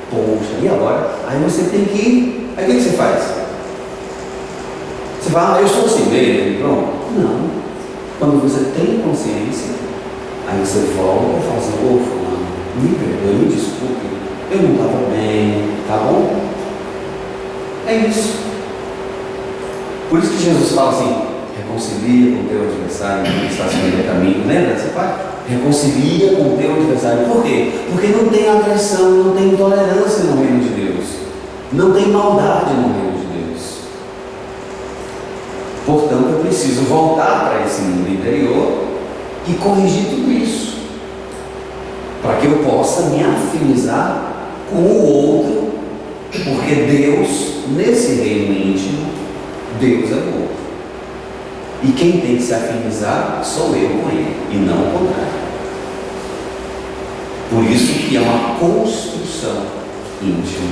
Poxa, e agora? Aí você tem que ir. Aí o que você faz? Você fala, eu sou assim mesmo, pronto. Não. Quando você tem consciência, aí você volta e fala assim: fulano, me perdoe, me desculpe, eu não estava bem, tá bom? É isso. Por isso que Jesus fala assim: reconcilia com o teu adversário, que está se meio caminho. Lembra dessa parte? Reconcilia com o teu adversário. Por quê? Porque não tem agressão, não tem intolerância no reino de Deus, não tem maldade no reino de Deus. Portanto, eu preciso voltar para esse mundo interior e corrigir tudo isso, para que eu possa me afinizar com o outro, porque Deus, nesse reino íntimo, Deus é o outro. E quem tem que se afinizar sou eu com ele, e não o contrário. Por isso que é uma construção íntima.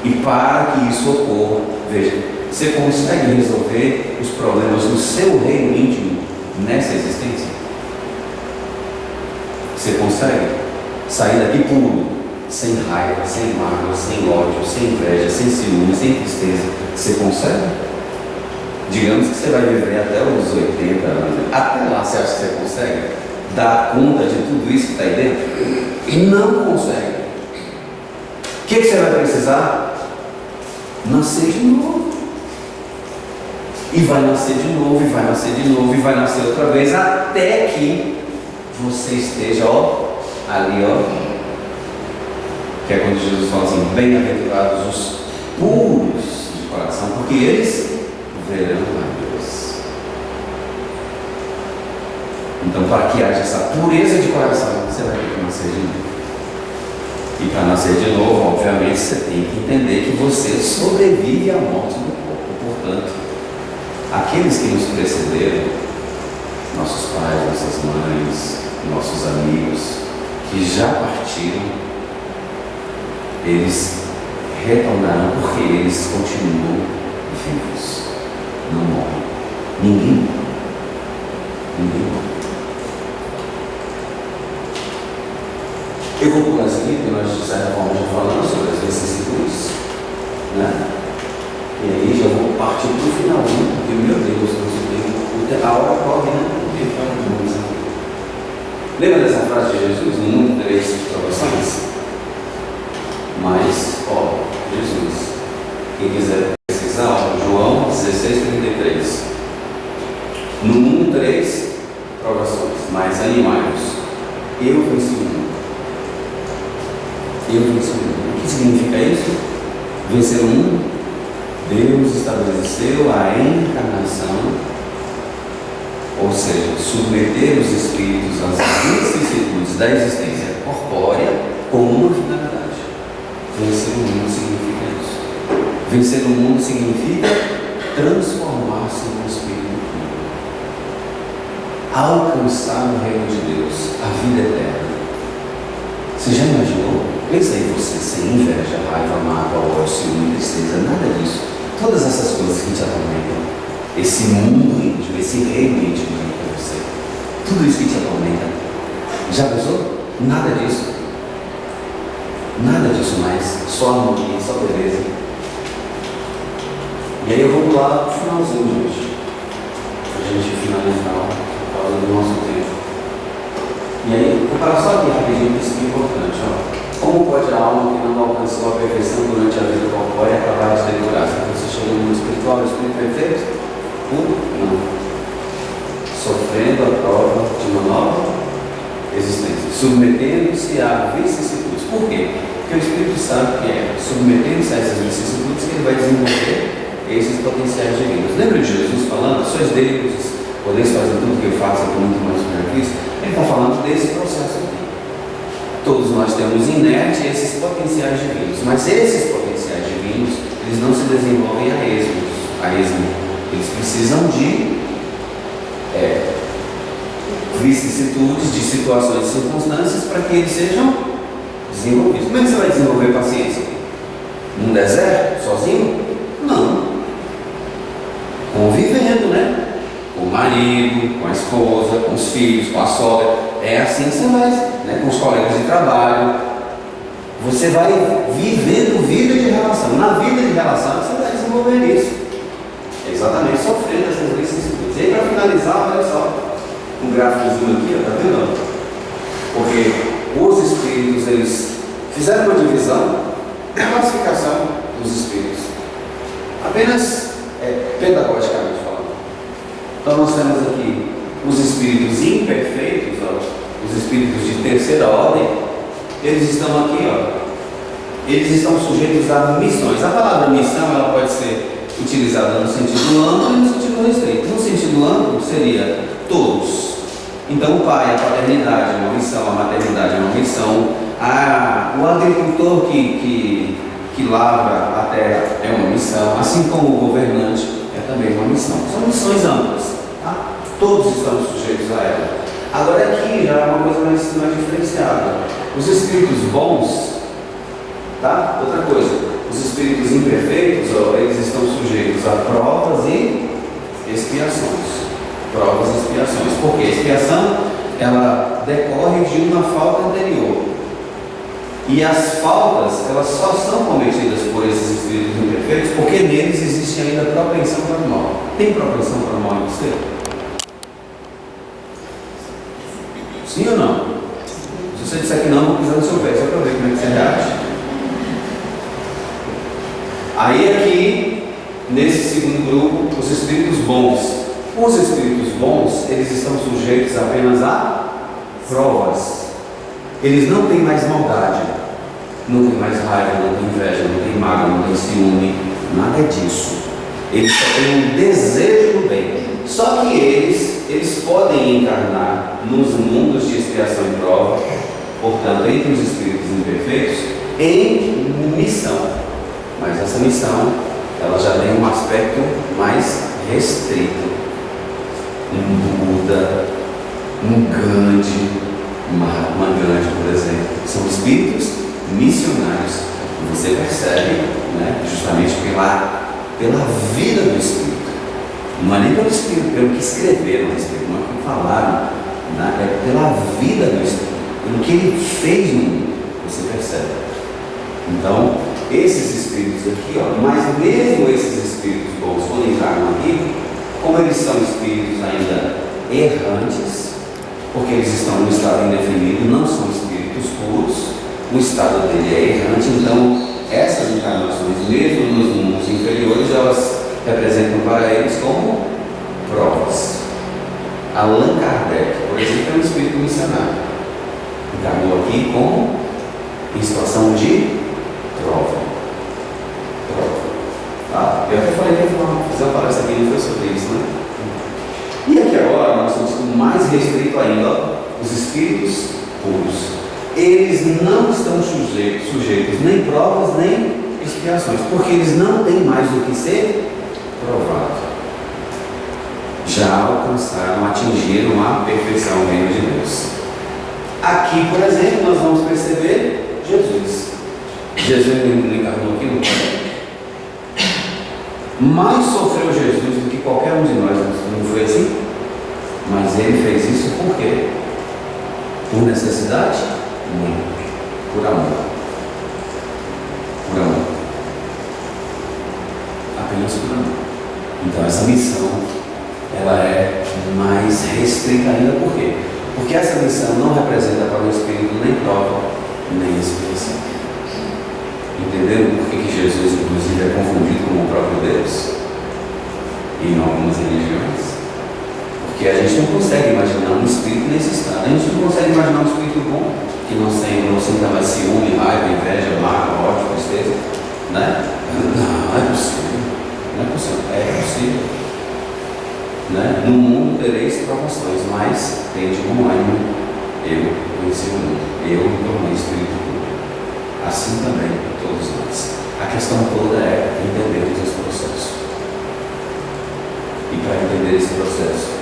E para que isso ocorra, veja, você consegue resolver os problemas do seu reino íntimo nessa existência? Você consegue sair daqui puro, sem raiva, sem mágoa, sem ódio, sem inveja, sem ciúme, sem tristeza? Você consegue? Digamos que você vai viver até os 80 anos. Até lá, você acha que você consegue dar conta de tudo isso que está aí dentro? Não consegue. O que você vai precisar? Nascer de novo. E vai nascer de novo, e vai nascer de novo, e vai nascer outra vez, até que você esteja, ali, que é quando Jesus fala assim: bem-aventurados os puros de coração, porque eles verão a Deus. Então, para que haja essa pureza de coração, você vai ter que nascer de novo. E para nascer de novo, obviamente, você tem que entender que você sobrevive à morte do corpo. Portanto, aqueles que nos precederam, nossos pais, nossas mães, nossos amigos, que já partiram, eles retornarão porque eles continuam vivos, não morrem. Ninguém morre. Ninguém morre. Eu vou pular isso aqui, porque nós de certa forma já falamos sobre as vicissitudes, né? E aí já vou partir para o finalzinho, porque meu Deus, a hora corre, né? Lembra dessa frase de Jesus? No mundo tereis provações? Mas, ó, Jesus, quem quiser pesquisar, ó, João 16:33. No mundo tereis provações, mas animai-vos. Eu venci o mundo. Eu venci o mundo. O que significa isso? Vencer o mundo? Deus estabeleceu a encarnação, ou seja, submeter os espíritos às vicissitudes da existência corpórea com uma finalidade. Vencer o mundo significa isso. Vencer o mundo significa transformar-se no espírito puro, alcançar o reino de Deus, a vida eterna. Você já imaginou? Pensa em você sem inveja, raiva, mágoa, ódio, ciúme, tristeza, nada disso. Todas essas coisas que te atormentam, esse mundo íntimo, esse reino íntimo aí para você, tudo isso que te atormenta, já pensou? Nada disso. Nada disso mais, só harmonia, só beleza. E aí eu vou pular para o finalzinho de hoje, para a gente finalizar por causa do nosso tempo. E aí, vou parar só aqui rapidinho, isso que é importante, ó. Como pode a alma que não alcançou a perfeição durante a vida corpórea acabar de decorar? Você chegou no mundo espiritual, o espírito perfeito? Não. Sofrendo a prova de uma nova existência, submetendo-se a vicissitudes. Por quê? Porque o espírito sabe que é submetendo-se a essas vicissitudes que ele vai desenvolver esses potenciais divinos. Lembra de Jesus falando? Sois dele, podeis fazer tudo que eu faço, com muito mais que Cristo. Ele está falando desse processo aqui. Todos nós temos inerte esses potenciais divinos, mas esses potenciais divinos, eles não se desenvolvem a esmo. Eles precisam de vicissitudes, de situações e circunstâncias para que eles sejam desenvolvidos. Como é que você vai desenvolver paciência? Num deserto, sozinho? Não. Convivendo, né? Com o marido, com a esposa, com os filhos, com a sogra. É assim que você vai, né? Com os colegas de trabalho. Você vai vivendo vida de relação. Na vida de relação você vai desenvolver isso. É exatamente sofrendo essas vicissitudes. E aí, para finalizar, olha só, um gráficozinho aqui, ó, tá vendo? Porque os espíritos, eles fizeram uma divisão, classificação dos espíritos. Apenas pedagogicamente falando. Então nós temos aqui os espíritos imperfeitos, ó, os espíritos de terceira ordem, eles estão aqui, ó, eles estão sujeitos a missões. A palavra missão, ela pode ser utilizada no sentido amplo e no sentido restrito. No sentido amplo seria todos. Então o pai, a paternidade é uma missão, a maternidade é uma missão, o agricultor que lavra a terra é uma missão, assim como o governante é também uma missão. São missões amplas, tá? Todos estamos sujeitos a ela. Agora aqui já é uma coisa mais diferenciada. Os espíritos bons, tá? Outra coisa, os espíritos imperfeitos, ó, eles estão sujeitos a provas e expiações. Provas e expiações. Porque a expiação, ela decorre de uma falta anterior. E as faltas, elas só são cometidas por esses espíritos imperfeitos porque neles existe ainda propensão para o mal. Tem propensão para o mal em você? Sim ou não? Se você disser que não, vou pisar no seu pé, só para ver como é que você reage. Aí aqui, nesse segundo grupo, os espíritos bons. Os espíritos bons, eles estão sujeitos apenas a provas. Eles não têm mais maldade, não tem mais raiva, não tem inveja, não tem mágoa, não tem ciúme, nada disso. Eles só têm um desejo do bem. Só que eles podem encarnar nos mundos de expiação e prova, portanto, entre os espíritos imperfeitos, em missão. Mas essa missão ela já tem um aspecto mais restrito. Um Buda, um Gandhi, Mahatma Gandhi, por exemplo, são espíritos missionários. Você percebe, né, justamente pela vida do espírito. Não é nem pelo espírito, pelo que escreveram a respeito, não é pelo que falaram, né, é pela vida do espírito, pelo que ele fez no mundo. Você percebe. Então, esses espíritos aqui, ó, mas mesmo esses espíritos bons, quando entraram aqui, como eles são espíritos ainda errantes, porque eles estão no estado indefinido, não são espíritos puros, o estado dele é errante, então essas encarnações, mesmo nos mundos inferiores, elas representam para eles como provas. Allan Kardec, por exemplo, é um espírito missionário, encarnou aqui como em situação de prova. Eu até falei que ia fazer uma palestra aqui, não foi sobre isso, né? E aqui agora nós estamos mais restrito ainda, ó, os espíritos puros. Eles não estão sujeitos nem provas, nem expiações, porque eles não têm mais do que ser provado. Já alcançaram, atingiram a perfeição no reino de Deus. Aqui, por exemplo, nós vamos perceber Jesus. Jesus não encarnou aqui no Pai. Mais sofreu Jesus do que qualquer um de nós, não foi assim? Mas ele fez isso por quê? Por necessidade? Não. Por amor. Por amor. Apenas por amor. Então essa missão, ela é mais restrita ainda. Por quê? Porque essa missão não representa para o Espírito nem prova, nem expiação. Entenderam por que Jesus, inclusive, é confundido com o próprio Deus em algumas religiões? Porque a gente não consegue imaginar um espírito nesse estado. A gente não consegue imaginar um espírito bom, que não sinta mais ciúme, raiva, inveja, mágoa, ódio, tristeza, né? Não é possível. Não é possível. É possível. Né? No mundo tereis provações, mas tende bom ânimo. Eu venci o mundo. Eu me tornei espírito puro. Assim também todos nós. A questão toda é entendermos esse processo. E para entender esse processo,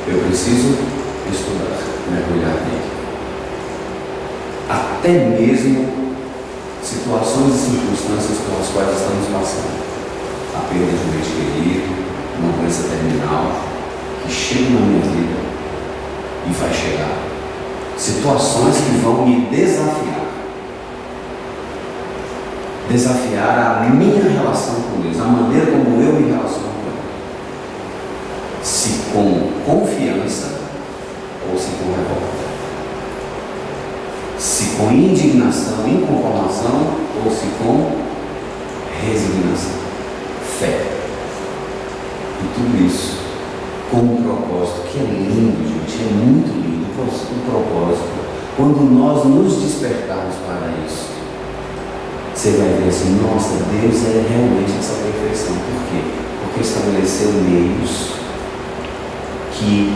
eu preciso estudar, mergulhar nele. Até mesmo situações e circunstâncias pelas quais estamos passando. A perda de um ente querido, uma doença terminal, que chega na minha vida e vai chegar. Situações que vão me desafiar. Desafiar a minha relação com Deus, a maneira como eu me relaciono com Ele. Se com confiança ou se com revolta. Se com indignação, inconformação ou se com resignação. Fé. E tudo isso com um propósito que é lindo, gente, é muito lindo. O propósito, quando nós nos despertarmos para isso, você vai ver assim, nossa, Deus é realmente essa perfeição. Por quê? Porque estabeleceu meios que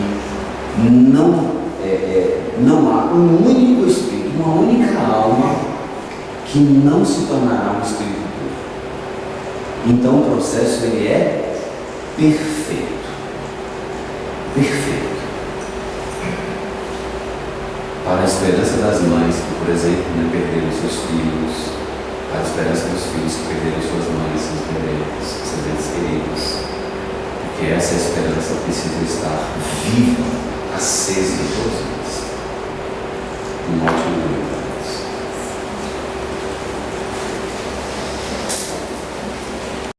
não há um único espírito, uma única alma que não se tornará um espírito puro. Então o processo ele é perfeito. Perfeito. Para a esperança das mães que, por exemplo, perderam seus filhos, para a esperança dos filhos que perderam suas mães, seus entes queridos. Porque essa esperança precisa estar viva, acesa em todos nós. Um ótimo